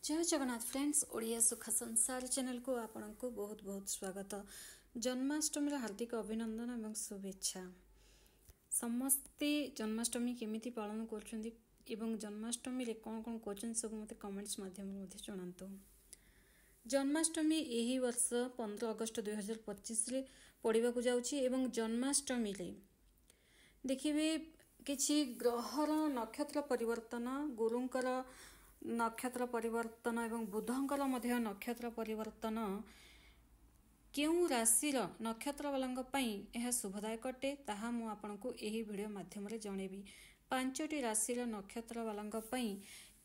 जय जगन्नाथ फ्रेंड्स ओडिया सुख संसार चैनल को आपण को बहुत बहुत स्वागत। जन्माष्टमी हार्दिक अभिनंदन एवं शुभेच्छा। समस्ते जन्माष्टमी केमिति पालन करछन्ती एवं जन्माष्टमी रे कौन कौन क्वेश्चन सब मते कमेंट्स माध्यम मध्ये जणांतु। जन्माष्टमी एही वर्ष 15 अगस्त 2025 रे पड़िबा को जाउची एवं जन्माष्टमी रे देखिबे किछि ग्रहर नक्षत्र परिवर्तन गुरुंकर नक्षत्र परिवर्तन एवं बुधंकर मध्य नक्षत्र परिवर्तन केउ राशि नक्षत्र वाला यह शुभदायक अटे ताहा मु आपनको एही वीडियो माध्यम रे जणेबी। 5टी राशि नक्षत्र वाला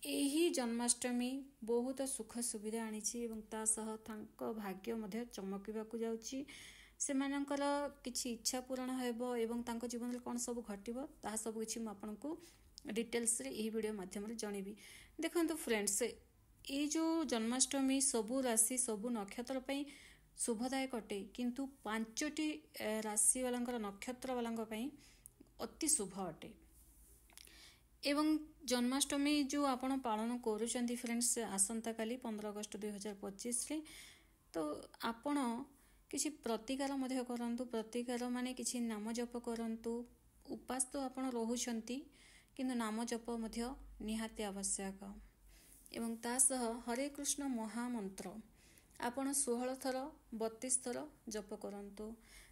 एही जन्माष्टमी बहुत सुख सुविधा आनीछि एवं ता सह तांको भाग्य मध्य चमकिबा को जाउछि। सेमानकर किछि इच्छा पूर्ण हेबो एवं तांको जीवन रे कोन सब घटिबो ताहा सब किछि मु आपनको डिटेल्स रे यही वीडियो माध्यम रे जणेबी। देखंतु फ्रेंड्स ये जो जन्माष्टमी सबु राशि सबु नक्षत्र पई शुभदायक अटे किंतु 5टी राशि वाला नक्षत्र वाला अति शुभ अटे। एवं जन्माष्टमी जो आपण पालन करूचंती फ्रेंड्स आसंता काली 15 अगस्त 2025 रे तो आपण किछि प्रतिकार मध्य करंतु। प्रतिकार माने किछि नाम जप करंतु। उपास तो आपण रहुचंती किंतु नाम जप मध्य निहाती आवश्यक एवं ता सह हरे कृष्ण महामंत्र आपण 16 थर 32 थर जप करंतु।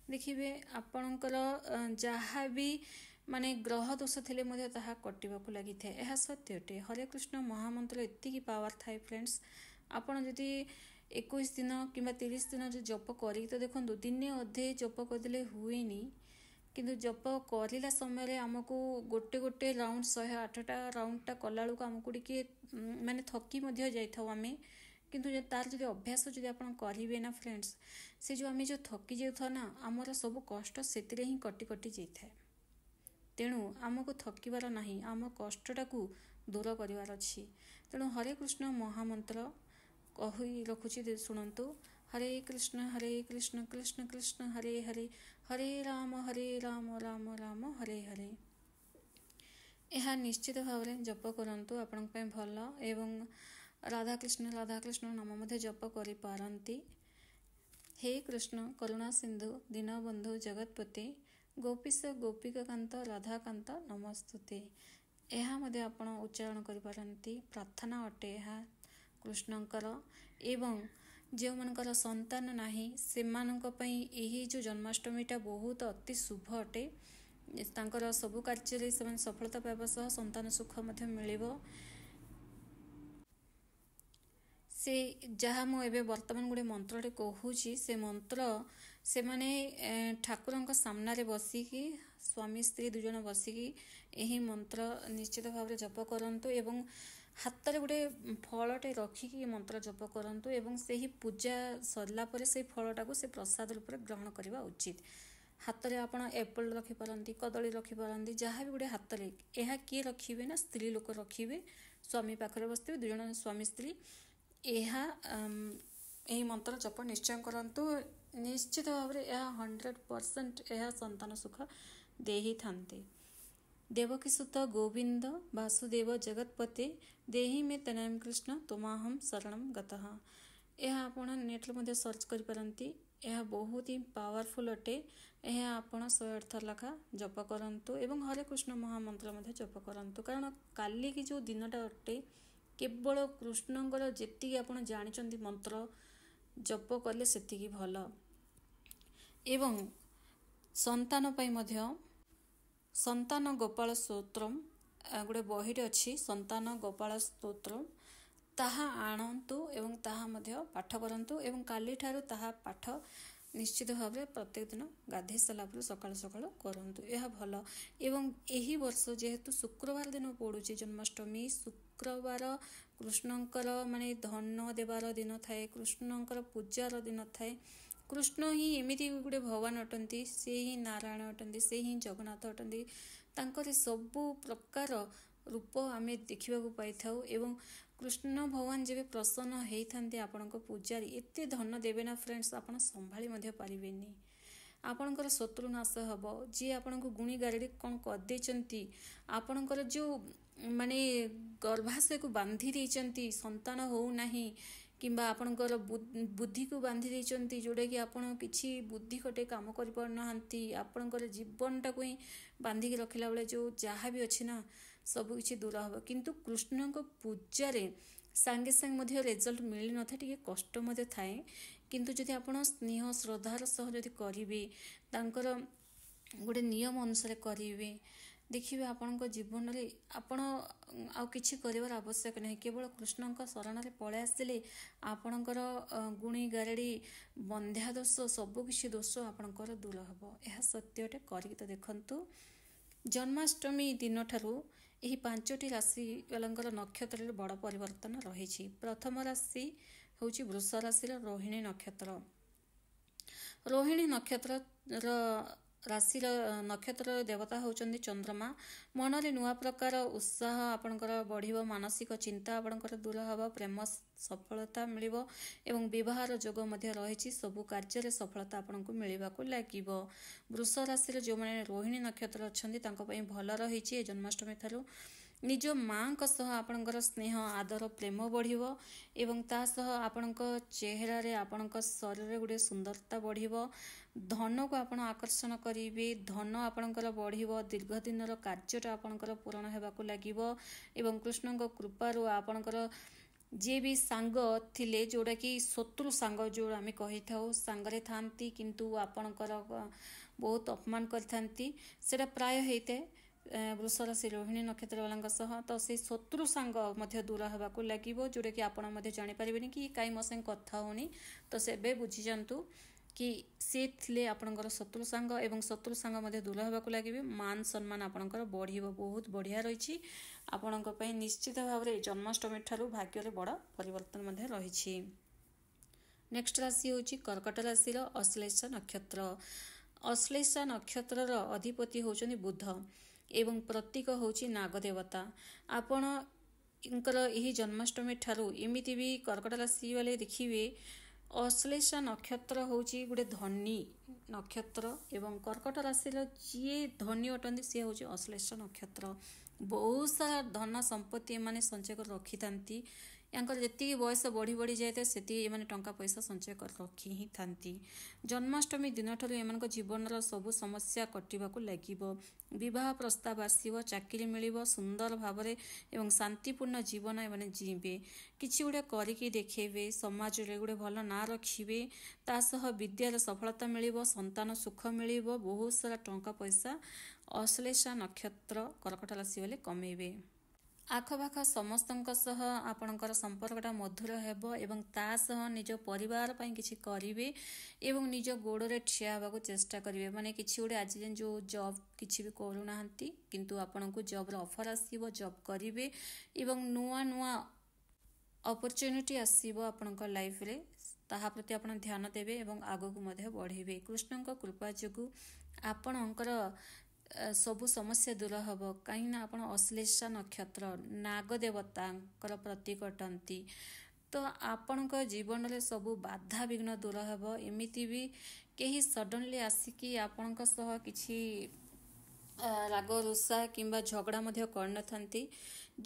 देखिबे आपणकर जहाँ भी माने ग्रह दोष थिले मध्य ताहा कटिबा को लागि थे। एहा सत्य अटे। हरे कृष्ण महामंत्र एति की पावर थाए फ्रेंड्स। आपण जदि 21 दिन किंबा 30 दिन जो जप करी तो देखंतु दिने अधे जप करदेले हुएनी किंतु जप करला समय आमको गोटे गोटे राउंड 108टा राउंडटा कलाळू को आमको टिके माने थकी मध्य जाइथाउ आमे किंतु तार जदि अभ्यास जदि आपण करिवे ना फ्रेंड्स से जो आमे जो थकी जाउथा ना हमर सब कष्ट सेतिरे ही कटि कटि जाइथाय। तेणु आमको थकिबार नाही आम कष्टटा को दूर करिवार अछि। तेणु हरे कृष्ण महामंत्र कहि रखुछि सुनंतु। हरे कृष्ण कृष्ण कृष्ण हरे हरे हरे राम राम राम हरे हरे। यह निश्चित भाव में जप करंतु आपण पे भल एवं राधा कृष्ण नाम मध्य जप करि पारंती। हे कृष्ण करुणा सिंधु दीनबंधु जगतपति गोपीश गोपिका कांत राधा कांत नमस्तुते। यह मध्य आपण उच्चारण करि पारंती। प्रार्थना अटे यह कृष्णंकर एवं जो मनकर संतान नाही से मानक पई एही जो जन्माष्टमीटा बहुत अति शुभ अटे। तांकर सबु कार्य रे से सफलता पाइबा सह संतान सुख मध्य मिलिबो। से जहाँ मु एबे वर्तमान गुडे मंत्रटे कहूची से मंत्र से माने ठाकुरंक सामना रे बसिकी स्वामी स्त्री दुजन बसिकी एही मंत्र निश्चित भाव रे जप करंतु एवं हाथ रे गोटे फलटे रखिकी मंत्र जप करंतु एवं सेही पूजा सरला परे से फलटा को से प्रसाद रूप में ग्रहण करबा उचित। हाथ रे आपण एप्पल रखि पारंती कदली रखि पारंती जहाँ भी गोटे हाथ रे एहा किए रखिबे ना स्त्री लोक रखिबे स्वामी पाखरे बसते दुजन स्वामी स्त्री एहा एही मंत्र जप निश्चय करंतु। निश्चित भाव रे एहा 100% एहा संतान सुख दे ही थांते। देवकी सुत गोविंद वासुदेव जगतपते देहि में तनयम कृष्ण तमाहम शरणम गतः। यह आपण नेट रे सर्च करि पारंती। यह बहुत ही पावरफुल अटे। यह आपण 108 थर लखा जप करंतु एवं हरे कृष्ण महामंत्र मध्य जप करंतु। कारण काली की जो दिनटा अटे केवल कृष्णंकर जेतिकी आपण जानिचंती मंत्र जप कले सेतिकी भल एवं संतान पई मध्य संतान गोपाल स्तोत्रम गोटे बहीटे अच्छी संतान गोपाल स्तोत्रम ताहा आणन्तु एवं ताहा मध्य पाठ करंतु एवं काली ठारू ताहा पाठ निश्चित भाव में प्रत्येक दिन गाधे सारा पर सकाल सकाल करंतु। यह भल एवं एही वर्ष जेहेतु शुक्रवार दिन पड़ुची जन्माष्टमी शुक्रवार कृष्णंकर माने धन देवार दिन थाए कृष्णंकर पूजार दिन थाए। कृष्ण ही एमिति गोटे भगवान अटंती से ही नारायण अटंती से ही जगन्नाथ अटंती तांकर सबु प्रकार रूप आमे देखिबा को पाई थाउ एवं कृष्ण भगवान जेबे प्रसन्न हेई थांते आपनक पूजारी एते धन देबे ना फ्रेंड्स आपण संभाली मध्य पारिबेनी। आपणकर शत्रुनाश हम जी आपण गुणी गारेडी कौन करदे आपणकर जो ମାନେ ଗର୍ଭାଶୟକୁ ବାନ୍ଧି ଦେଇଛନ୍ତି, ସନ୍ତାନ ହେଉନାହିଁ, କିମ୍ବା ଆପଣଙ୍କର ବୁଦ୍ଧିକୁ ବାନ୍ଧି ଦେଇଛନ୍ତି, ଯେଉଁଟାକି ଆପଣ କିଛି ବୁଦ୍ଧି ଖଟେ କାମ କରିପାରୁନାହାନ୍ତି, ଆପଣଙ୍କର ଜୀବନଟାକୁ ହିଁ ବାନ୍ଧିକି ରଖିଲା ବେଳେ ଯେଉଁ ଯାହା ବି ଅଛି ନା ସବୁକିଛି ଦୂର ହେବ। କିନ୍ତୁ କୃଷ୍ଣଙ୍କ ପୂଜାରେ ସାଙ୍ଗେ ସାଙ୍ଗେ ମଧ୍ୟ ରେଜଲ୍ଟ ମିଳିନଥାଏ, ଟିକେ କଷ୍ଟ ମଧ୍ୟ ଥାଏ। କିନ୍ତୁ ଯଦି ଆପଣ ସ୍ନେହ ଶ୍ରଦ୍ଧାର ସହ ଯଦି କରିବେ, ତାଙ୍କର ଗୋଟେ ନିୟମ ଅନୁସାରେ କରିବେ, ଦେଖିବେ ଆପଣଙ୍କ ଜୀବନରେ ଆପଣ ଆଉ କିଛି କରିବାର ଆବଶ୍ୟକ ନାହିଁ। କେବଳ କୃଷ୍ଣଙ୍କ ଶରଣରେ ପଳାଇ ଆସିଲେ ଆପଣଙ୍କର ଗୁଣି ଗାରେଡ଼ି ବନ୍ଧ୍ୟା ଦୋଷ ସବୁକିଛି ଦୋଷ ଆପଣଙ୍କର ଦୂର ହେବ। ଏହା ସତ୍ୟ ଅଟେ, କରିକି ତ ଦେଖନ୍ତୁ। ଜନ୍ମାଷ୍ଟମୀ ଦିନଠାରୁ ଏହି 5ଟି ରାଶି ବାଲାଙ୍କର ନକ୍ଷତ୍ରରେ ବଡ଼ ପରିବର୍ତ୍ତନ ରହିଛି। ପ୍ରଥମ ରାଶି ହେଉଛି ବୃଷ ରାଶିର ରୋହିଣୀ ନକ୍ଷତ୍ର। ରୋହିଣୀ ନକ୍ଷତ୍ରର ରାଶିର ନକ୍ଷତ୍ରର ଦେବତା ହେଉଛନ୍ତି ଚନ୍ଦ୍ରମା। ମନରେ ନୂଆ ପ୍ରକାର ଉତ୍ସାହ ଆପଣଙ୍କର ବଢ଼ିବ, ମାନସିକ ଚିନ୍ତା ଆପଣଙ୍କର ଦୂର ହେବ, ପ୍ରେମ ସଫଳତା ମିଳିବ ଏବଂ ବିବାହର ଯୋଗ ମଧ୍ୟ ରହିଛି। ସବୁ କାର୍ଯ୍ୟରେ ସଫଳତା ଆପଣଙ୍କୁ ମିଳିବାକୁ ଲାଗିବ। ବୃଷ ରାଶିର ଯେଉଁମାନେ ରୋହିଣୀ ନକ୍ଷତ୍ର ଅଛନ୍ତି ତାଙ୍କ ପାଇଁ ଭଲ ରହିଛି ଏ ଜନ୍ମାଷ୍ଟମୀ ଠାରୁ। ନିଜ ମାଙ୍କ ସହ ଆପଣଙ୍କର ସ୍ନେହ ଆଦର ପ୍ରେମ ବଢ଼ିବ ଏବଂ ତା ସହ ଆପଣଙ୍କ ଚେହେରାରେ ଆପଣଙ୍କ ଶରୀରରେ ଗୋଟିଏ ସୁନ୍ଦରତା ବଢ଼ିବ। ଧନକୁ ଆପଣ ଆକର୍ଷଣ କରିବେ, ଧନ ଆପଣଙ୍କର ବଢ଼ିବ, ଦୀର୍ଘ ଦିନର କାର୍ଯ୍ୟଟା ଆପଣଙ୍କର ପୂରଣ ହେବାକୁ ଲାଗିବ ଏବଂ କୃଷ୍ଣଙ୍କ କୃପାରୁ ଆପଣଙ୍କର ଯିଏ ବି ସାଙ୍ଗ ଥିଲେ, ଯେଉଁଟାକି ଶତ୍ରୁ ସାଙ୍ଗ ଯେଉଁ ଆମେ କହିଥାଉ, ସାଙ୍ଗରେ ଥାନ୍ତି କିନ୍ତୁ ଆପଣଙ୍କର ବହୁତ ଅପମାନ କରିଥାନ୍ତି, ସେଇଟା ପ୍ରାୟ ହେଇଥାଏ ବୃଷ ରାଶି ରୋହିଣୀ ନକ୍ଷତ୍ର ବାଲାଙ୍କ ସହ। ତ ସେଇ ଶତ୍ରୁ ସାଙ୍ଗ ମଧ୍ୟ ଦୂର ହେବାକୁ ଲାଗିବ, ଯେଉଁଟାକି ଆପଣ ମଧ୍ୟ ଜାଣିପାରିବେନି କି କାହିଁ ମୋ ସାଙ୍ଗେ କଥା ହେଉନି। ତ ସେବେ ବୁଝିଯାଆନ୍ତୁ କି ସେ ଥିଲେ ଆପଣଙ୍କର ଶତ୍ରୁ ସାଙ୍ଗ ଏବଂ ଶତ୍ରୁ ସାଙ୍ଗ ମଧ୍ୟ ଦୂର ହେବାକୁ ଲାଗିବେ। ମାନ ସମ୍ମାନ ଆପଣଙ୍କର ବଢ଼ିବ, ବହୁତ ବଢ଼ିଆ ରହିଛି ଆପଣଙ୍କ ପାଇଁ। ନିଶ୍ଚିତ ଭାବରେ ଜନ୍ମାଷ୍ଟମୀ ଠାରୁ ଭାଗ୍ୟରେ ବଡ଼ ପରିବର୍ତ୍ତନ ମଧ୍ୟ ରହିଛି। ନେକ୍ସଟ ରାଶି ହେଉଛି କର୍କଟ ରାଶିର ଅଶ୍ଳେଷ ନକ୍ଷତ୍ର। ଅଶ୍ଳେଷ ନକ୍ଷତ୍ରର ଅଧିପତି ହେଉଛନ୍ତି ବୁଧ ଏବଂ ପ୍ରତୀକ ହେଉଛି ନାଗଦେବତା। ଆପଣଙ୍କର ଏହି ଜନ୍ମାଷ୍ଟମୀ ଠାରୁ ଏମିତି ବି କର୍କଟ ରାଶି ବାଲେ ଦେଖିବେ, ଅଶ୍ଳେଷ ନକ୍ଷତ୍ର ହେଉଛି ଗୋଟେ ଧନୀ ନକ୍ଷତ୍ର ଏବଂ କର୍କଟ ରାଶିର ଯିଏ ଧନୀ ଅଟନ୍ତି ସିଏ ହେଉଛି ଅଶ୍ଳେଷ ନକ୍ଷତ୍ର। ବହୁତ ସାରା ଧନ ସମ୍ପତ୍ତି ଏମାନେ ସଞ୍ଚୟ କରି ରଖିଥାନ୍ତି। ୟାଙ୍କର ଯେତିକି ବୟସ ବଢ଼ି ବଢ଼ି ଯାଇଥାଏ ସେତିକି ଏମାନେ ଟଙ୍କା ପଇସା ସଞ୍ଚୟ କରି ରଖି ହିଁ ଥାନ୍ତି। ଜନ୍ମାଷ୍ଟମୀ ଦିନଠାରୁ ଏମାନଙ୍କ ଜୀବନର ସବୁ ସମସ୍ୟା କଟିବାକୁ ଲାଗିବ। ବିବାହ ପ୍ରସ୍ତାବ ଆସିବ, ଚାକିରି ମିଳିବ ସୁନ୍ଦର ଭାବରେ ଏବଂ ଶାନ୍ତିପୂର୍ଣ୍ଣ ଜୀବନ ଏମାନେ ଯିବେ। କିଛି ଗୋଟେ କରିକି ଦେଖେଇବେ, ସମାଜରେ ଗୋଟେ ଭଲ ନାଁ ରଖିବେ, ତା ସହ ବିଦ୍ୟାର ସଫଳତା ମିଳିବ, ସନ୍ତାନ ସୁଖ ମିଳିବ, ବହୁତ ସାରା ଟଙ୍କା ପଇସା ଅଶ୍ଳେଷ ନକ୍ଷତ୍ର କର୍କଟ ରାଶି ବାଲେ କମେଇବେ। ଆଖପାଖ ସମସ୍ତଙ୍କ ସହ ଆପଣଙ୍କର ସମ୍ପର୍କଟା ମଧୁର ହେବ ଏବଂ ତା ସହ ନିଜ ପରିବାର ପାଇଁ କିଛି କରିବେ ଏବଂ ନିଜ ଗୋଡ଼ରେ ଠିଆ ହେବାକୁ ଚେଷ୍ଟା କରିବେ। ମାନେ କିଛି ଗୋଟେ ଆଜି ଯାଏଁ ଯେଉଁ ଜବ୍ କିଛି ବି କରୁନାହାନ୍ତି କିନ୍ତୁ ଆପଣଙ୍କୁ ଜବ୍ର ଅଫର୍ ଆସିବ, ଜବ୍ କରିବେ ଏବଂ ନୂଆ ନୂଆ ଅପରଚ୍ୟୁନିଟି ଆସିବ ଆପଣଙ୍କ ଲାଇଫରେ, ତାହା ପ୍ରତି ଆପଣ ଧ୍ୟାନ ଦେବେ ଏବଂ ଆଗକୁ ମଧ୍ୟ ବଢ଼ିବେ। କୃଷ୍ଣଙ୍କ କୃପା ଯୋଗୁଁ ଆପଣଙ୍କର ସବୁ ସମସ୍ୟା ଦୂର ହେବ, କାହିଁକିନା ଆପଣ ଅଶ୍ଳେଷ ନକ୍ଷତ୍ର ନାଗଦେବତାଙ୍କର ପ୍ରତୀକ ଅଟନ୍ତି। ତ ଆପଣଙ୍କ ଜୀବନରେ ସବୁ ବାଧାବିଘ୍ନ ଦୂର ହେବ। ଏମିତି ବି କେହି ସଡନଲି ଆସିକି ଆପଣଙ୍କ ସହ କିଛି ରାଗ ରୁଷା କିମ୍ବା ଝଗଡ଼ା ମଧ୍ୟ କରିନଥାନ୍ତି।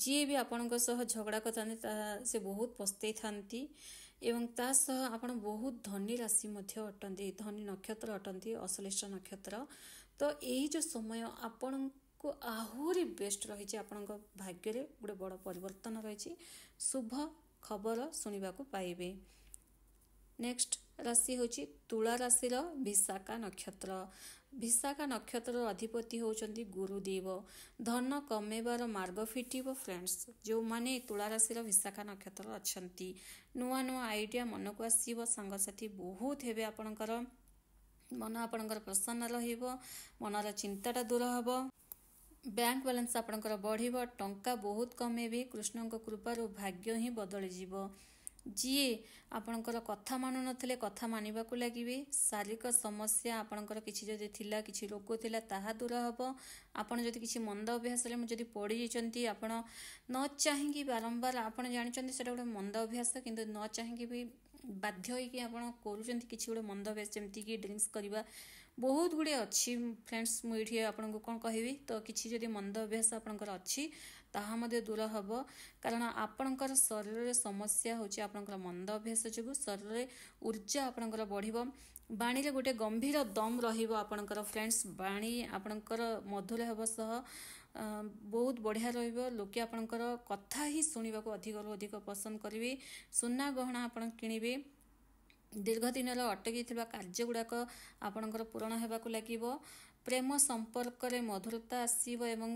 ଯିଏ ବି ଆପଣଙ୍କ ସହ ଝଗଡ଼ା କରିଥାନ୍ତି ସେ ବହୁତ ପସ୍ତେଇଥାନ୍ତି ଏବଂ ତା ସହ ଆପଣ ବହୁତ ଧନୀ ରାଶି ମଧ୍ୟ ଅଟନ୍ତି, ଧନୀ ନକ୍ଷତ୍ର ଅଟନ୍ତି ଅଶ୍ଳେଷ ନକ୍ଷତ୍ର। ତ ଏହି ଯେଉଁ ସମୟ ଆପଣଙ୍କୁ ଆହୁରି ବେଷ୍ଟ ରହିଛି, ଆପଣଙ୍କ ଭାଗ୍ୟରେ ଗୋଟେ ବଡ଼ ପରିବର୍ତ୍ତନ ରହିଛି, ଶୁଭ ଖବର ଶୁଣିବାକୁ ପାଇବେ। ନେକ୍ସଟ ରାଶି ହେଉଛି ତୁଳା ରାଶିର ବିଶାଖା ନକ୍ଷତ୍ର। ବିଶାଖା ନକ୍ଷତ୍ରର ଅଧିପତି ହେଉଛନ୍ତି ଗୁରୁଦେବ। ଧନ କମେଇବାର ମାର୍ଗ ଫିଟିବ ଫ୍ରେଣ୍ଡସ୍। ଯେଉଁମାନେ ତୁଳା ରାଶିର ବିଶାଖା ନକ୍ଷତ୍ର ଅଛନ୍ତି, ନୂଆ ନୂଆ ଆଇଡ଼ିଆ ମନକୁ ଆସିବ, ସାଙ୍ଗସାଥି ବହୁତ ହେବେ, ଆପଣଙ୍କର ମନ ଆପଣଙ୍କର ପ୍ରସନ୍ନ ରହିବ, ମନର ଚିନ୍ତାଟା ଦୂର ହେବ, ବ୍ୟାଙ୍କ ବାଲାନ୍ସ ଆପଣଙ୍କର ବଢ଼ିବ, ଟଙ୍କା ବହୁତ କମେଇବେ। କୃଷ୍ଣଙ୍କ କୃପାରୁ ଭାଗ୍ୟ ହିଁ ବଦଳିଯିବ। ଯିଏ ଆପଣଙ୍କର କଥା ମାନୁନଥିଲେ କଥା ମାନିବାକୁ ଲାଗିବେ। ଶାରୀରିକ ସମସ୍ୟା ଆପଣଙ୍କର କିଛି ଯଦି ଥିଲା, କିଛି ରୋଗ ଥିଲା, ତାହା ଦୂର ହେବ। ଆପଣ ଯଦି କିଛି ମନ୍ଦ ଅଭ୍ୟାସରେ ଯଦି ପଡ଼ିଯାଇଛନ୍ତି, ଆପଣ ନ ଚାହିଁକି ବାରମ୍ବାର ଆପଣ ଜାଣିଛନ୍ତି ସେଇଟା ଗୋଟେ ମନ୍ଦ ଅଭ୍ୟାସ, କିନ୍ତୁ ନ ଚାହିଁକି ବି ବାଧ୍ୟ ହୋଇକି ଆପଣ କରୁଛନ୍ତି କିଛି ଗୋଟେ ମନ୍ଦ ଅଭ୍ୟାସ, ଯେମିତିକି ଡ୍ରିଙ୍କସ୍ କରିବା, ବହୁତ ଗୁଡ଼ିଏ ଅଛି ଫ୍ରେଣ୍ଡସ୍। ମୁଁ ଏଇଠି ଆପଣଙ୍କୁ କ'ଣ କହିବି, ତ କିଛି ଯଦି ମନ୍ଦ ଅଭ୍ୟାସ ଆପଣଙ୍କର ଅଛି ତାହା ମଧ୍ୟ ଦୂର ହେବ। କାରଣ ଆପଣଙ୍କର ଶରୀରରେ ସମସ୍ୟା ହେଉଛି ଆପଣଙ୍କର ମନ୍ଦ ଅଭ୍ୟାସ ଯୋଗୁଁ। ଶରୀରରେ ଉର୍ଜା ଆପଣଙ୍କର ବଢ଼ିବ। ବାଣୀରେ ଗୋଟେ ଗମ୍ଭୀର ଦମ୍ ରହିବ ଆପଣଙ୍କର ଫ୍ରେଣ୍ଡସ୍। ବାଣୀ ଆପଣଙ୍କର ମଧୁର ହେବ ସହ ବହୁତ ବଢ଼ିଆ ରହିବ। ଲୋକେ ଆପଣଙ୍କର କଥା ହିଁ ଶୁଣିବାକୁ ଅଧିକରୁ ଅଧିକ ପସନ୍ଦ କରିବେ। ସୁନା ଗହଣା ଆପଣ କିଣିବେ। ଦୀର୍ଘ ଦିନର ଅଟକିଥିବା କାର୍ଯ୍ୟ ଗୁଡ଼ାକ ଆପଣଙ୍କର ପୂରଣ ହେବାକୁ ଲାଗିବ। ପ୍ରେମ ସମ୍ପର୍କରେ ମଧୁରତା ଆସିବ ଏବଂ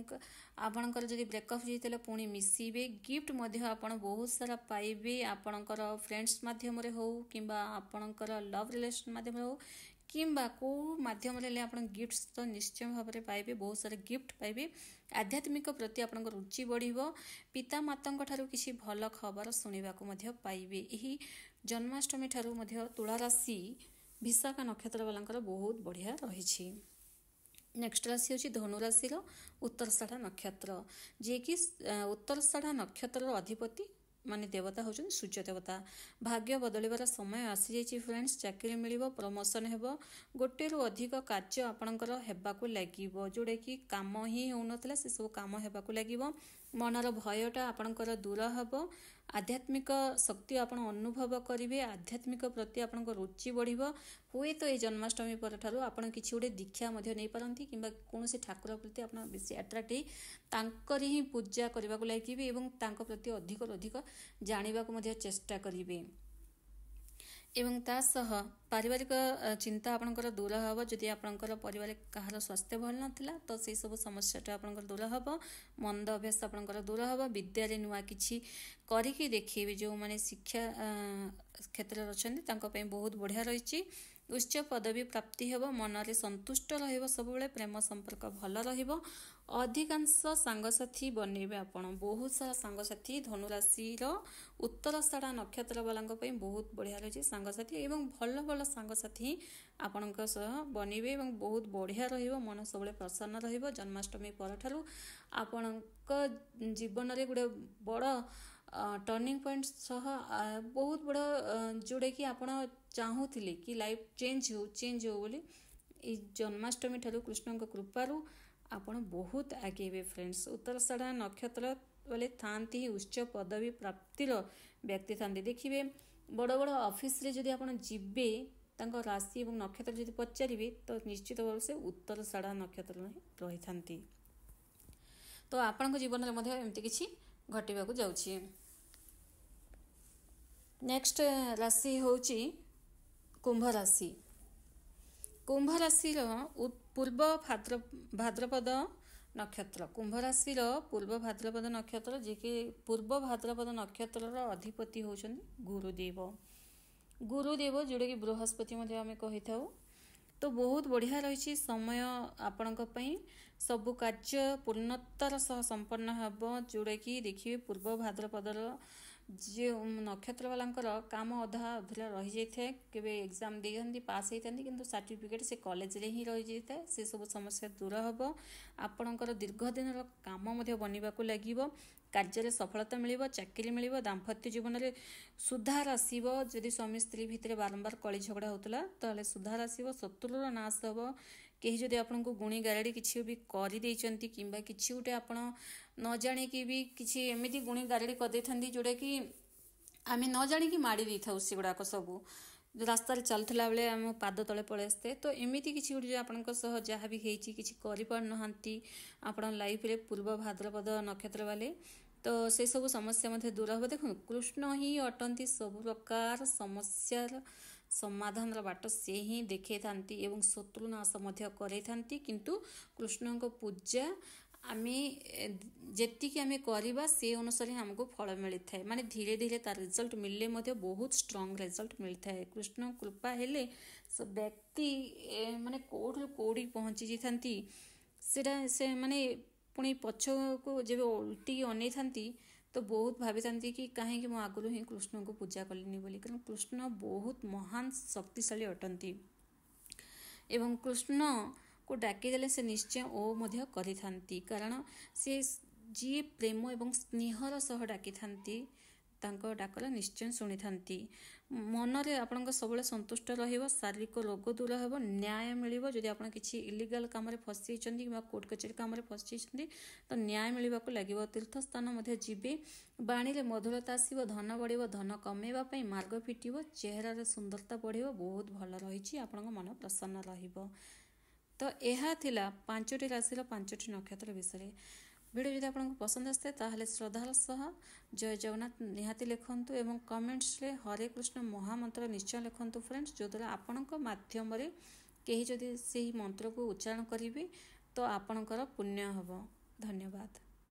ଆପଣଙ୍କର ଯଦି ବ୍ରେକଅପ୍ ହେଇଥିଲେ ପୁଣି ମିଶିବେ। ଗିଫ୍ଟ ମଧ୍ୟ ଆପଣ ବହୁତ ସାରା ପାଇବେ, ଆପଣଙ୍କର ଫ୍ରେଣ୍ଡସ୍ ମାଧ୍ୟମରେ ହେଉ କିମ୍ବା ଆପଣଙ୍କର ଲଭ୍ ରିଲେସନ୍ ମାଧ୍ୟମରେ ହେଉ କିମ୍ବା କେଉଁ ମାଧ୍ୟମରେ ହେଲେ ଆପଣ ଗିଫ୍ଟ ତ ନିଶ୍ଚୟ ଭାବରେ ପାଇବେ, ବହୁତ ସାରା ଗିଫ୍ଟ ପାଇବେ। ଆଧ୍ୟାତ୍ମିକ ପ୍ରତି ଆପଣଙ୍କ ରୁଚି ବଢ଼ିବ। ପିତାମାତାଙ୍କ ଠାରୁ କିଛି ଭଲ ଖବର ଶୁଣିବାକୁ ମଧ୍ୟ ପାଇବେ। ଏହି ଜନ୍ମାଷ୍ଟମୀ ଠାରୁ ମଧ୍ୟ ତୁଳା ରାଶି ବିଶାଖା ନକ୍ଷତ୍ର ବାଲାଙ୍କର ବହୁତ ବଢ଼ିଆ ରହିଛି। ନେକ୍ସଟ ରାଶି ହେଉଛି ଧନୁରାଶିର ଉତ୍ତରଷାଢ଼ା ନକ୍ଷତ୍ର, ଯିଏକି ଉତ୍ତରଷାଢ଼ା ନକ୍ଷତ୍ରର ଅଧିପତି ମାନେ ଦେବତା ହେଉଛନ୍ତି ସୂର୍ଯ୍ୟ ଦେବତା। ଭାଗ୍ୟ ବଦଳିବାର ସମୟ ଆସିଯାଇଛି ଫ୍ରେଣ୍ଡସ୍। ଚାକିରି ମିଳିବ, ପ୍ରମୋସନ୍ ହେବ, ଗୋଟେରୁ ଅଧିକ କାର୍ଯ୍ୟ ଆପଣଙ୍କର ହେବାକୁ ଲାଗିବ। ଯେଉଁଟାକି କାମ ହିଁ ହେଉନଥିଲା ସେସବୁ କାମ ହେବାକୁ ଲାଗିବ। ମନର ଭୟଟା ଆପଣଙ୍କର ଦୂର ହେବ। ଆଧ୍ୟାତ୍ମିକ ଶକ୍ତି ଆପଣ ଅନୁଭବ କରିବେ। ଆଧ୍ୟାତ୍ମିକ ପ୍ରତି ଆପଣଙ୍କ ରୁଚି ବଢ଼ିବ। ହୁଏତ ଏହି ଜନ୍ମାଷ୍ଟମୀ ପରଠାରୁ ଆପଣ କିଛି ଗୋଟେ ଦୀକ୍ଷା ମଧ୍ୟ ନେଇପାରନ୍ତି କିମ୍ବା କୌଣସି ଠାକୁର ପ୍ରତି ଆପଣ ବେଶୀ ଆଟ୍ରାକ୍ଟ ହେଇ ତାଙ୍କରି ହିଁ ପୂଜା କରିବାକୁ ଲାଗିବେ ଏବଂ ତାଙ୍କ ପ୍ରତି ଅଧିକରୁ ଅଧିକ ଜାଣିବାକୁ ମଧ୍ୟ ଚେଷ୍ଟା କରିବେ। ଏବଂ ତା ସହ ପାରିବାରିକ ଚିନ୍ତା ଆପଣଙ୍କର ଦୂର ହେବ। ଯଦି ଆପଣଙ୍କର ପରିବାରରେ କାହାର ସ୍ୱାସ୍ଥ୍ୟ ଭଲ ନଥିଲା ତ ସେହିସବୁ ସମସ୍ୟାଟା ଆପଣଙ୍କର ଦୂର ହେବ। ମନ୍ଦ ଅଭ୍ୟାସ ଆପଣଙ୍କର ଦୂର ହେବ। ବିଦ୍ୟାରେ ନୂଆ କିଛି କରିକି ଦେଖେଇବେ। ଯେଉଁମାନେ ଶିକ୍ଷା କ୍ଷେତ୍ରରେ ଅଛନ୍ତି ତାଙ୍କ ପାଇଁ ବହୁତ ବଢ଼ିଆ ରହିଛି। ଉଚ୍ଚ ପଦବୀ ପ୍ରାପ୍ତି ହେବ। ମନରେ ସନ୍ତୁଷ୍ଟ ରହିବ ସବୁବେଳେ। ପ୍ରେମ ସମ୍ପର୍କ ଭଲ ରହିବ। ଅଧିକାଂଶ ସାଙ୍ଗସାଥୀ ବନେଇବେ ଆପଣ। ବହୁତ ସାରା ସାଙ୍ଗସାଥୀ ଧନୁରାଶିର ଉତ୍ତରଷାଢ଼ା ନକ୍ଷତ୍ର ବାଲାଙ୍କ ପାଇଁ ବହୁତ ବଢ଼ିଆ ରହିଛି ସାଙ୍ଗସାଥୀ ଏବଂ ଭଲ ଭଲ ସାଙ୍ଗସାଥୀ ଆପଣଙ୍କ ସହ ବନିବେ ଏବଂ ବହୁତ ବଢ଼ିଆ ରହିବ। ମନ ସବୁବେଳେ ପ୍ରସନ୍ନ ରହିବ। ଜନ୍ମାଷ୍ଟମୀ ପରଠାରୁ ଆପଣଙ୍କ ଜୀବନରେ ଗୋଟେ ବଡ଼ ଟର୍ଣ୍ଣିଂ ପଏଣ୍ଟ ସହ ବହୁତ ବଡ଼ ଯେଉଁଟାକି ଆପଣ ଚାହୁଁଥିଲେ କି ଲାଇଫ୍ ଚେଞ୍ଜ ହେଉ ବୋଲି ଏଇ ଜନ୍ମାଷ୍ଟମୀ ଠାରୁ କୃଷ୍ଣଙ୍କ କୃପାରୁ ଆପଣ ବହୁତ ଆଗେଇବେ ଫ୍ରେଣ୍ଡସ୍। ଉତ୍ତରଷାଢ଼ା ନକ୍ଷତ୍ର ବୋଲେ ଥାନ୍ତି ଉଚ୍ଚ ପଦବୀ ପ୍ରାପ୍ତିର ବ୍ୟକ୍ତି ଥାନ୍ତି। ଦେଖିବେ ବଡ଼ ବଡ଼ ଅଫିସରେ ଯଦି ଆପଣ ଯିବେ ତାଙ୍କ ରାଶି ଏବଂ ନକ୍ଷତ୍ର ଯଦି ପଚାରିବେ ତ ନିଶ୍ଚିତ ଭାବରେ ସେ ଉତ୍ତରଷାଢ଼ା ନକ୍ଷତ୍ର ରହିଥାନ୍ତି। ତ ଆପଣଙ୍କ ଜୀବନରେ ମଧ୍ୟ ଏମିତି କିଛି ଘଟିବାକୁ ଯାଉଛି। ନେକ୍ସଟ ରାଶି ହେଉଛି କୁମ୍ଭ ରାଶି। କୁମ୍ଭ ରାଶିର ପୂର୍ବ ଭାଦ୍ରପଦ ନକ୍ଷତ୍ର। କୁମ୍ଭ ରାଶିର ପୂର୍ବ ଭାଦ୍ରପଦ ନକ୍ଷତ୍ର, ଯିଏକି ପୂର୍ବ ଭାଦ୍ରପଦ ନକ୍ଷତ୍ରର ଅଧିପତି ହେଉଛନ୍ତି ଗୁରୁଦେବ। ଗୁରୁଦେବ ଯେଉଁଟାକି ବୃହସ୍ପତି ମଧ୍ୟ ଆମେ କହିଥାଉ। ତ ବହୁତ ବଢ଼ିଆ ରହିଛି ସମୟ ଆପଣଙ୍କ ପାଇଁ। ସବୁ କାର୍ଯ୍ୟ ପୂର୍ଣ୍ଣତାର ସହ ସମ୍ପନ୍ନ ହେବ। ଯେଉଁଟାକି ଦେଖିବେ ପୂର୍ବ ଭାଦ୍ରପଦର ଯେ ନକ୍ଷତ୍ର ବାଲାଙ୍କର କାମ ଅଧା ଅଧୁରା ରହିଯାଇଥାଏ। କେବେ ଏକ୍ଜାମ୍ ଦେଇଥାନ୍ତି, ପାସ୍ ହେଇଥାନ୍ତି କିନ୍ତୁ ସାର୍ଟିଫିକେଟ୍ ସେ କଲେଜରେ ହିଁ ରହିଯାଇଥାଏ। ସେସବୁ ସମସ୍ୟା ଦୂର ହେବ। ଆପଣଙ୍କର ଦୀର୍ଘ ଦିନର କାମ ମଧ୍ୟ ବନିବାକୁ ଲାଗିବ। କାର୍ଯ୍ୟରେ ସଫଳତା ମିଳିବ, ଚାକିରି ମିଳିବ। ଦାମ୍ପତ୍ୟ ଜୀବନରେ ସୁଧାର ଆସିବ। ଯଦି ସ୍ୱାମୀ ସ୍ତ୍ରୀ ଭିତରେ ବାରମ୍ବାର କଳି ଝଗଡ଼ା ହେଉଥିଲା ତାହେଲେ ସୁଧାର ଆସିବ। ଶତ୍ରୁର ନାଶ ହେବ। କେହି ଯଦି ଆପଣଙ୍କୁ ଗୁଣି ଗାରେଡ଼ି କିଛି ବି କରିଦେଇଛନ୍ତି କିମ୍ବା କିଛି ଗୋଟେ ଆପଣ ନ ଜାଣିକି ବି କିଛି ଏମିତି ଗୁଣି ଗାରେଡ଼ି କରିଦେଇଥାନ୍ତି ଯେଉଁଟାକି ଆମେ ନ ଜାଣିକି ମାଡ଼ି ଦେଇଥାଉ। ସେଗୁଡ଼ାକ ସବୁ ରାସ୍ତାରେ ଚାଲୁଥିଲା ବେଳେ ଆମ ପାଦ ତଳେ ପଳେଇ ଆସିଥାଏ। ତ ଏମିତି କିଛି ଗୋଟେ ଆପଣଙ୍କ ସହ ଯାହା ବି ହେଇଛି କିଛି କରିପାରୁନାହାନ୍ତି ଆପଣ ଲାଇଫରେ ପୂର୍ବ ଭାଦ୍ରପଦ ନକ୍ଷତ୍ର ବାଲେ, ତ ସେସବୁ ସମସ୍ୟା ମଧ୍ୟ ଦୂର ହେବ। ଦେଖନ୍ତୁ କୃଷ୍ଣ ହିଁ ଅଟନ୍ତି ସବୁ ପ୍ରକାର ସମସ୍ୟାର ସମାଧାନର ବାଟ ସେ ହିଁ ଦେଖାଇଥାନ୍ତି ଏବଂ ଶତ୍ରୁ ନାଶ ମଧ୍ୟ କରାଇଥାନ୍ତି। କିନ୍ତୁ କୃଷ୍ଣଙ୍କ ପୂଜା ଆମେ ଯେତିକି ଆମେ କରିବା ସେ ଅନୁସାରେ ଆମକୁ ଫଳ ମିଳିଥାଏ। ମାନେ ଧୀରେ ଧୀରେ ତାର ରେଜଲ୍ଟ ମିଳିଲେ ମଧ୍ୟ ବହୁତ ଷ୍ଟ୍ରଙ୍ଗ ରେଜଲ୍ଟ ମିଳିଥାଏ। କୃଷ୍ଣ କୃପା ହେଲେ ସେ ବ୍ୟକ୍ତି ମାନେ କେଉଁଠୁ କେଉଁଠି ପହଞ୍ଚି ଯାଇଥାନ୍ତି ସେଇଟା ସେ ମାନେ ପୁଣି ପଛକୁ ଯେବେ ଓଲଟିକି ଅନେଇଥାନ୍ତି ତ ବହୁତ ଭାବିଥାନ୍ତି କି କାହିଁକି ମୁଁ ଆଗରୁ ହିଁ କୃଷ୍ଣଙ୍କୁ ପୂଜା କଲିନି ବୋଲି। କାରଣ କୃଷ୍ଣ ବହୁତ ମହାନ ଶକ୍ତିଶାଳୀ ଅଟନ୍ତି ଏବଂ କୃଷ୍ଣକୁ ଡାକିଦେଲେ ସେ ନିଶ୍ଚୟ ଓ ମଧ୍ୟ କରିଥାନ୍ତି। କାରଣ ସେ ଯିଏ ପ୍ରେମ ଏବଂ ସ୍ନେହର ସହ ଡାକିଥାନ୍ତି ତାଙ୍କ ଡାକରା ନିଶ୍ଚୟ ଶୁଣିଥାନ୍ତି। ମନରେ ଆପଣଙ୍କ ସବୁବେଳେ ସନ୍ତୁଷ୍ଟ ରହିବ, ଶାରୀରିକ ରୋଗ ଦୂର ହେବ, ନ୍ୟାୟ ମିଳିବ। ଯଦି ଆପଣ କିଛି ଇଲିଗାଲ କାମରେ ଫସିଛନ୍ତି କିମ୍ବା କୋର୍ଟ କଚେରୀ କାମରେ ଫସିଛନ୍ତି ତ ନ୍ୟାୟ ମିଳିବାକୁ ଲାଗିବ। ତୀର୍ଥସ୍ଥାନ ମଧ୍ୟ ଯିବେ, ବାଣୀରେ ମଧୁରତା ଆସିବ, ଧନ ବଢ଼ିବ, ଧନ କମେଇବା ପାଇଁ ମାର୍ଗ ଫିଟିବ, ଚେହେରାରେ ସୁନ୍ଦରତା ବଢ଼ିବ, ବହୁତ ଭଲ ରହିଛି, ଆପଣଙ୍କ ମନ ପ୍ରସନ୍ନ ରହିବ। ତ ଏହା ଥିଲା 5ଟି ରାଶିର 5ଟି ନକ୍ଷତ୍ର ବିଷୟରେ। ଭିଡ଼ିଓ ଯଦି ଆପଣଙ୍କୁ ପସନ୍ଦ ଆସିଥାଏ ତାହେଲେ ଶ୍ରଦ୍ଧାର ସହ ଜୟ ଜଗନ୍ନାଥ ନିହାତି ଲେଖନ୍ତୁ ଏବଂ କମେଣ୍ଟସରେ ହରେ କୃଷ୍ଣ ମହାମନ୍ତ୍ର ନିଶ୍ଚୟ ଲେଖନ୍ତୁ ଫ୍ରେଣ୍ଡସ୍, ଯେଉଁଦ୍ୱାରା ଆପଣଙ୍କ ମାଧ୍ୟମରେ କେହି ଯଦି ସେହି ମନ୍ତ୍ରକୁ ଉଚ୍ଚାରଣ କରିବେ ତ ଆପଣଙ୍କର ପୁଣ୍ୟ ହେବ। ଧନ୍ୟବାଦ।